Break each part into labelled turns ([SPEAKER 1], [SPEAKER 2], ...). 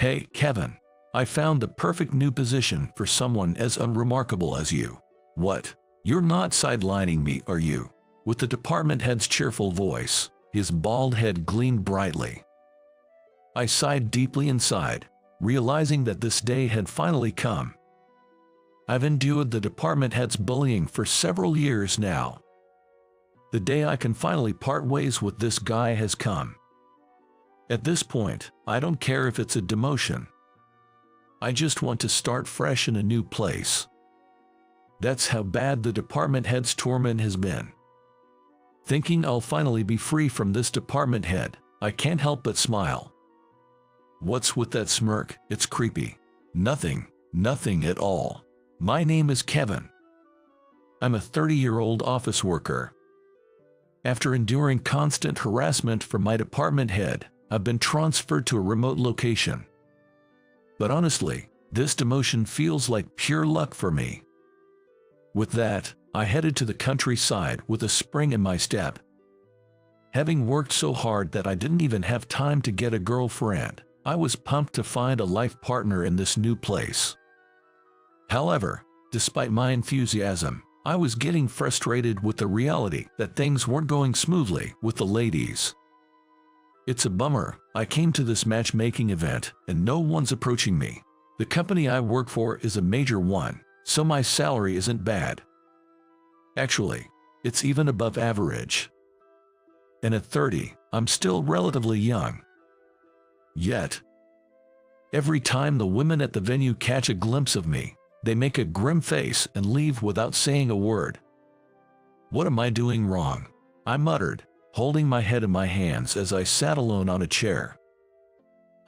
[SPEAKER 1] Hey, Kevin. I found the perfect new position for someone as unremarkable as you. What? You're not sidelining me, are you? With the department head's cheerful voice, his bald head gleamed brightly. I sighed deeply inside, realizing that this day had finally come. I've endured the department head's bullying for several years now. The day I can finally part ways with this guy has come. At this point, I don't care if it's a demotion. I just want to start fresh in a new place. That's how bad the department head's torment has been. Thinking I'll finally be free from this department head, I can't help but smile. What's with that smirk? It's creepy. Nothing at all. My name is Kevin. I'm a 30-year-old office worker. After enduring constant harassment from my department head, I've been transferred to a remote location. But honestly, this demotion feels like pure luck for me. With that, I headed to the countryside with a spring in my step. Having worked so hard that I didn't even have time to get a girlfriend, I was pumped to find a life partner in this new place. However, despite my enthusiasm, I was getting frustrated with the reality that things weren't going smoothly with the ladies. It's a bummer. I came to this matchmaking event and no one's approaching me. The company I work for is a major one, so my salary isn't bad. Actually, it's even above average. And at 30, I'm still relatively young. Yet, every time the women at the venue catch a glimpse of me, they make a grim face and leave without saying a word. What am I doing wrong? I muttered, holding my head in my hands as I sat alone on a chair.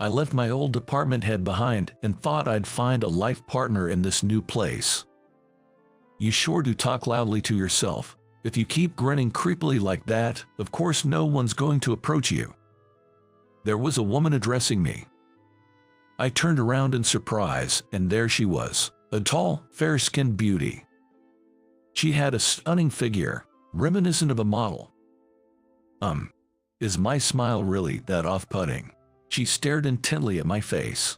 [SPEAKER 1] I left my old department head behind and thought I'd find a life partner in this new place. You sure do talk loudly to yourself. If you keep grinning creepily like that, of course no one's going to approach you. There was a woman addressing me. I turned around in surprise, and there she was, a tall, fair-skinned beauty. She had a stunning figure, reminiscent of a model. Is my smile really that off-putting? She stared intently at my face.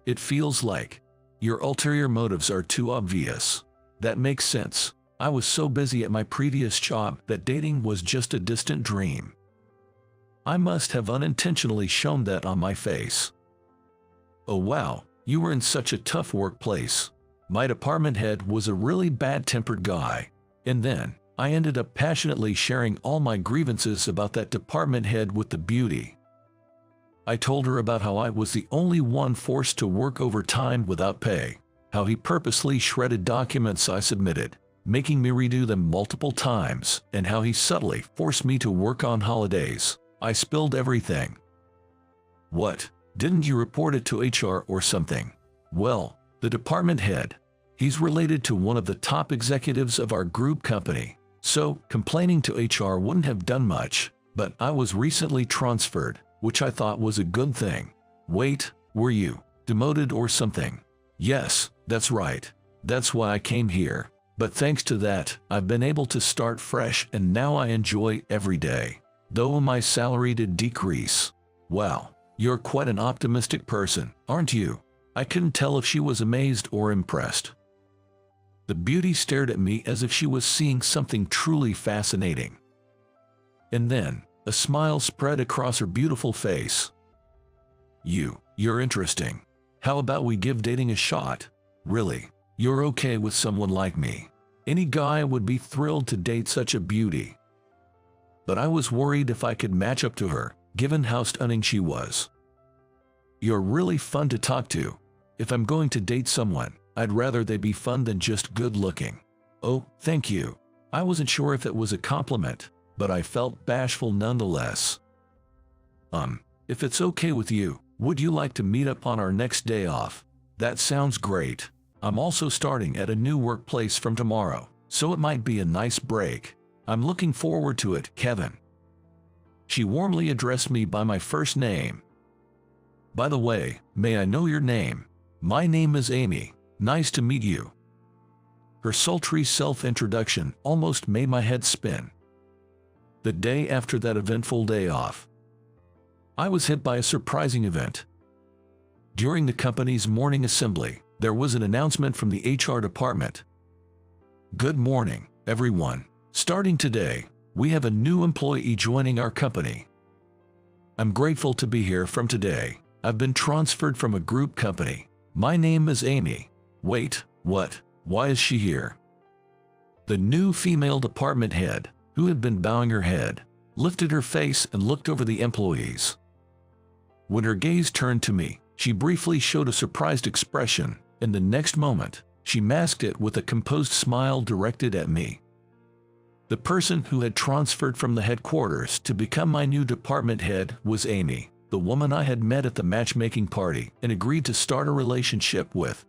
[SPEAKER 1] It feels like your ulterior motives are too obvious. That makes sense. I was so busy at my previous job that dating was just a distant dream. I must have unintentionally shown that on my face. Oh wow, you were in such a tough workplace. My department head was a really bad-tempered guy. And then, I ended up passionately sharing all my grievances about that department head with the beauty. I told her about how I was the only one forced to work overtime without pay, how he purposely shredded documents I submitted, making me redo them multiple times, and how he subtly forced me to work on holidays. I spilled everything. What? Didn't you report it to HR or something? Well, the department head. He's related to one of the top executives of our group company. So, complaining to HR wouldn't have done much, but I was recently transferred, which I thought was a good thing. Wait, were you demoted or something? Yes, that's right. That's why I came here. But thanks to that, I've been able to start fresh and now I enjoy every day. Though my salary did decrease. Wow, you're quite an optimistic person, aren't you? I couldn't tell if she was amazed or impressed. The beauty stared at me as if she was seeing something truly fascinating. And then, a smile spread across her beautiful face. You're interesting. How about we give dating a shot? Really, you're okay with someone like me? Any guy would be thrilled to date such a beauty. But I was worried if I could match up to her, given how stunning she was. You're really fun to talk to. If I'm going to date someone, I'd rather they be fun than just good-looking. Oh, thank you. I wasn't sure if it was a compliment, but I felt bashful nonetheless. If it's okay with you, would you like to meet up on our next day off? That sounds great. I'm also starting at a new workplace from tomorrow, so it might be a nice break. I'm looking forward to it, Kevin. She warmly addressed me by my first name. By the way, may I know your name? My name is Amy. Nice to meet you. Her sultry self-introduction almost made my head spin. The day after that eventful day off, I was hit by a surprising event. During the company's morning assembly, there was an announcement from the HR department. Good morning, everyone. Starting today, we have a new employee joining our company. I'm grateful to be here from today. I've been transferred from a group company. My name is Amy. Wait, what? Why is she here? The new female department head, who had been bowing her head, lifted her face and looked over the employees. When her gaze turned to me, she briefly showed a surprised expression, and the next moment, she masked it with a composed smile directed at me. The person who had transferred from the headquarters to become my new department head was Amy, the woman I had met at the matchmaking party and agreed to start a relationship with.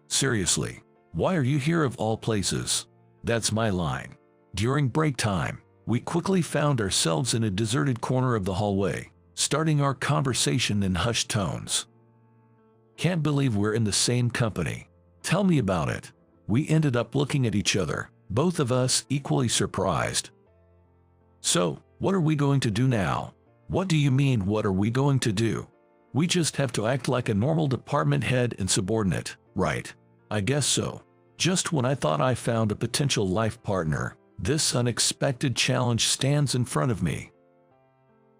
[SPEAKER 1] Seriously, why are you here of all places? That's my line. During break time, we quickly found ourselves in a deserted corner of the hallway, starting our conversation in hushed tones. Can't believe we're in the same company. Tell me about it. We ended up looking at each other, both of us equally surprised. So, what are we going to do now? What do you mean, what are we going to do? We just have to act like a normal department head and subordinate, right? I guess so. Just when I thought I found a potential life partner, this unexpected challenge stands in front of me.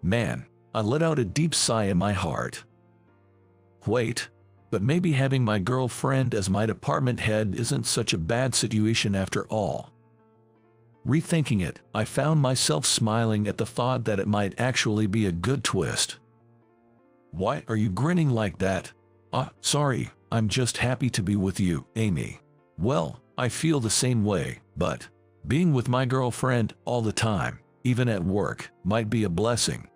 [SPEAKER 1] Man, I let out a deep sigh in my heart. Wait, but maybe having my girlfriend as my department head isn't such a bad situation after all. Rethinking it, I found myself smiling at the thought that it might actually be a good twist. Why are you grinning like that? Sorry, I'm just happy to be with you, Amy. Well, I feel the same way, but being with my girlfriend all the time, even at work, might be a blessing.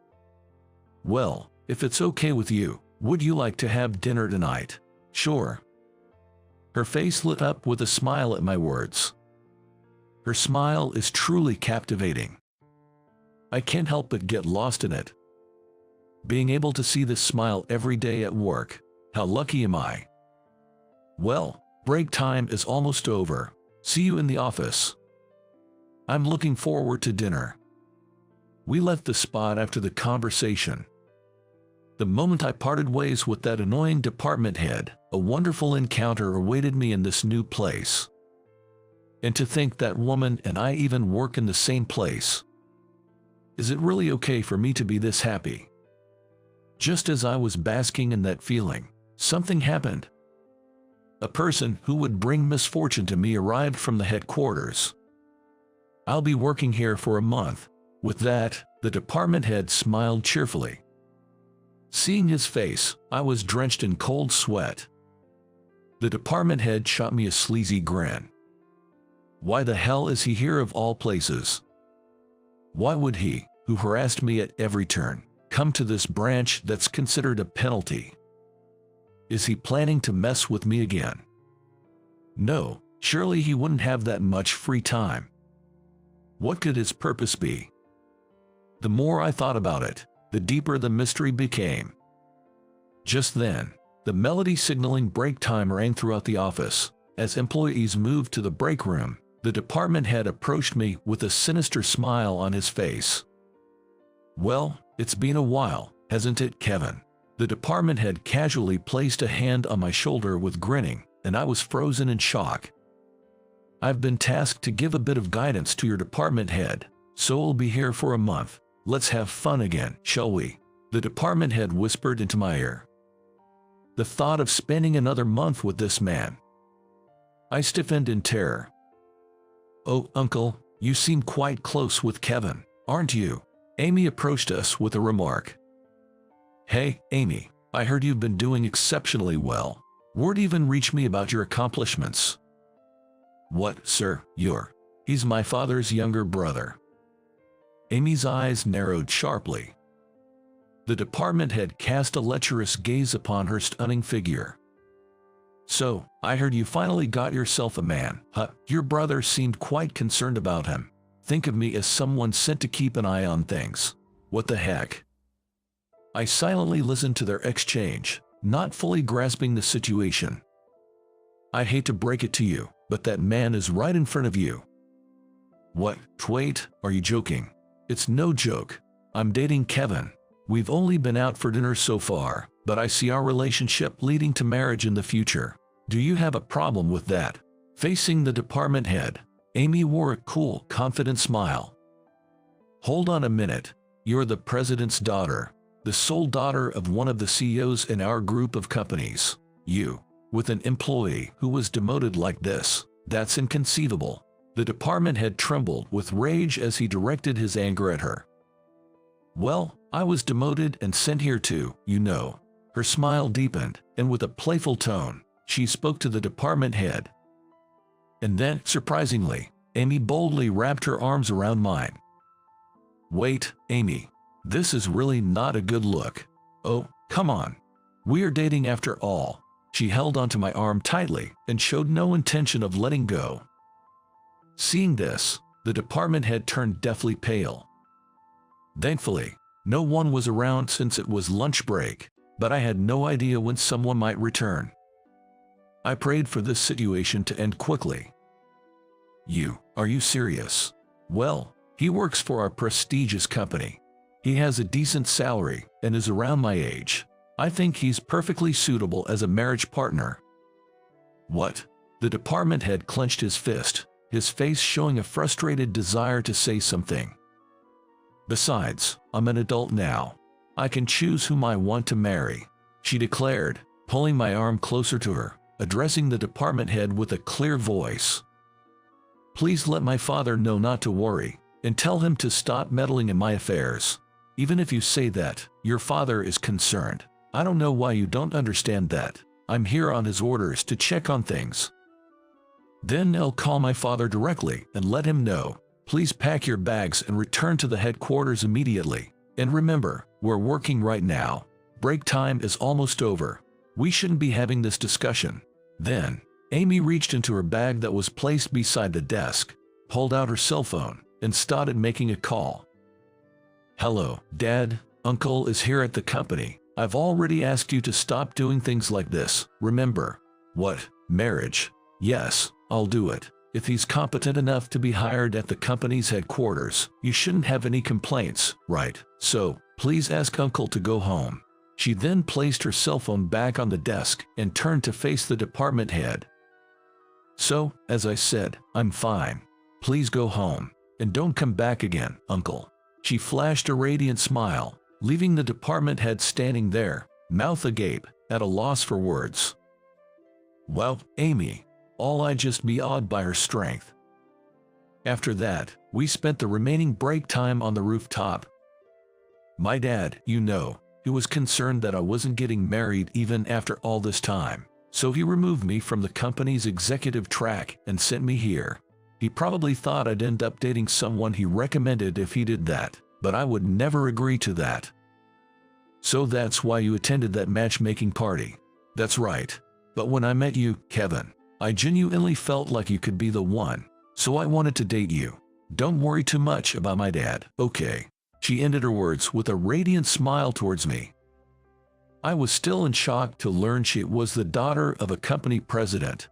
[SPEAKER 1] Well, if it's okay with you, would you like to have dinner tonight? Sure. Her face lit up with a smile at my words. Her smile is truly captivating. I can't help but get lost in it. Being able to see this smile every day at work, how lucky am I? Well, break time is almost over. See you in the office. I'm looking forward to dinner. We left the spot after the conversation. The moment I parted ways with that annoying department head, a wonderful encounter awaited me in this new place. And to think that woman and I even work in the same place. Is it really okay for me to be this happy? Just as I was basking in that feeling, something happened. A person who would bring misfortune to me arrived from the headquarters. I'll be working here for a month. With that, the department head smiled cheerfully. Seeing his face, I was drenched in cold sweat. The department head shot me a sleazy grin. Why the hell is he here of all places? Why would he, who harassed me at every turn, come to this branch that's considered a penalty? Is he planning to mess with me again? No, surely he wouldn't have that much free time. What could his purpose be? The more I thought about it, the deeper the mystery became. Just then, the melody signaling break time rang throughout the office. As employees moved to the break room, the department head approached me with a sinister smile on his face. Well, it's been a while, hasn't it, Kevin? The department head casually placed a hand on my shoulder with grinning, and I was frozen in shock. I've been tasked to give a bit of guidance to your department head, so I'll be here for a month. Let's have fun again, shall we? The department head whispered into my ear. The thought of spending another month with this man. I stiffened in terror. Oh, uncle, you seem quite close with Kevin, aren't you? Amy approached us with a remark. Hey, Amy, I heard you've been doing exceptionally well. Word even reached me about your accomplishments. What, sir, he's my father's younger brother. Amy's eyes narrowed sharply. The department head cast a lecherous gaze upon her stunning figure. So, I heard you finally got yourself a man, huh? Your brother seemed quite concerned about him. Think of me as someone sent to keep an eye on things. What the heck? I silently listened to their exchange, not fully grasping the situation. I hate to break it to you, but that man is right in front of you. What? Wait, are you joking? It's no joke. I'm dating Kevin. We've only been out for dinner so far, but I see our relationship leading to marriage in the future. Do you have a problem with that?" Facing the department head, Amy wore a cool, confident smile. "Hold on a minute. You're the president's daughter, the sole daughter of one of the CEOs in our group of companies. You, with an employee who was demoted like this, that's inconceivable." The department head trembled with rage as he directed his anger at her. "Well, I was demoted and sent here to, you know." Her smile deepened, and with a playful tone, she spoke to the department head. And then, surprisingly, Amy boldly wrapped her arms around mine. "Wait, Amy. This is really not a good look. Oh, come on. We're dating after all." She held onto my arm tightly and showed no intention of letting go. Seeing this, the department head turned deathly pale. Thankfully, no one was around since it was lunch break, but I had no idea when someone might return. I prayed for this situation to end quickly. Are you serious?" "Well, he works for our prestigious company. He has a decent salary and is around my age. I think he's perfectly suitable as a marriage partner." "What?" The department head clenched his fist, his face showing a frustrated desire to say something. "Besides, I'm an adult now. I can choose whom I want to marry," she declared, pulling my arm closer to her, addressing the department head with a clear voice. "Please let my father know not to worry, and tell him to stop meddling in my affairs. Even if you say that your father is concerned, I don't know why you don't understand that. I'm here on his orders to check on things." Then I'll call my father directly and let him know. "Please pack your bags and return to the headquarters immediately. And remember, we're working right now. Break time is almost over. We shouldn't be having this discussion." Then, Amy reached into her bag that was placed beside the desk, pulled out her cell phone, and started making a call. "Hello, Dad. Uncle is here at the company. I've already asked you to stop doing things like this, remember?" "What? Marriage? Yes, I'll do it. If he's competent enough to be hired at the company's headquarters, you shouldn't have any complaints, right? So, please ask Uncle to go home." She then placed her cell phone back on the desk and turned to face the department head. "So, as I said, I'm fine. Please go home, and don't come back again, Uncle." She flashed a radiant smile, leaving the department head standing there, mouth agape, at a loss for words. Well, Amy, all I just be awed by her strength. After that, we spent the remaining break time on the rooftop. My dad, you know, he was concerned that I wasn't getting married even after all this time, so he removed me from the company's executive track and sent me here. He probably thought I'd end up dating someone he recommended if he did that, but I would never agree to that. So that's why you attended that matchmaking party. That's right. But when I met you, Kevin, I genuinely felt like you could be the one, so I wanted to date you. Don't worry too much about my dad, okay? She ended her words with a radiant smile towards me. I was still in shock to learn she was the daughter of a company president.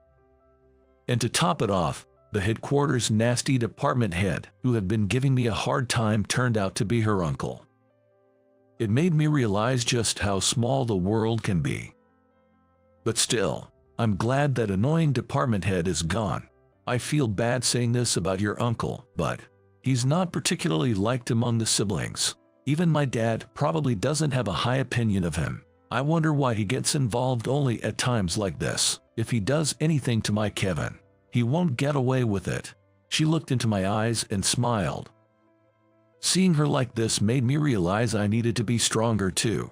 [SPEAKER 1] And to top it off, the headquarters' nasty department head, who had been giving me a hard time, turned out to be her uncle. It made me realize just how small the world can be. But still, I'm glad that annoying department head is gone. I feel bad saying this about your uncle, but he's not particularly liked among the siblings. Even my dad probably doesn't have a high opinion of him. I wonder why he gets involved only at times like this. If he does anything to my Kevin, he won't get away with it. She looked into my eyes and smiled. Seeing her like this made me realize I needed to be stronger too.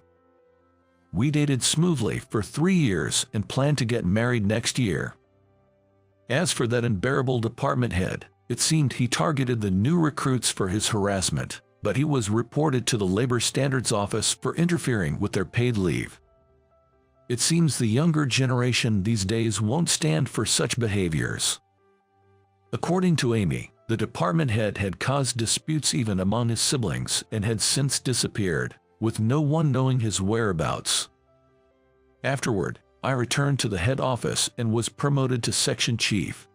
[SPEAKER 1] We dated smoothly for 3 years and planned to get married next year. As for that unbearable department head, it seemed he targeted the new recruits for his harassment, but he was reported to the Labor Standards Office for interfering with their paid leave. It seems the younger generation these days won't stand for such behaviors. According to Amy, the department head had caused disputes even among his siblings and had since disappeared, with no one knowing his whereabouts. Afterward, I returned to the head office and was promoted to section chief.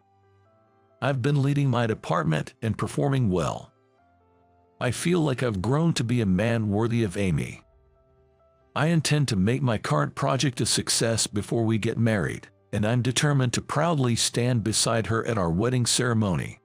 [SPEAKER 1] I've been leading my department and performing well. I feel like I've grown to be a man worthy of Amy. I intend to make my current project a success before we get married, and I'm determined to proudly stand beside her at our wedding ceremony.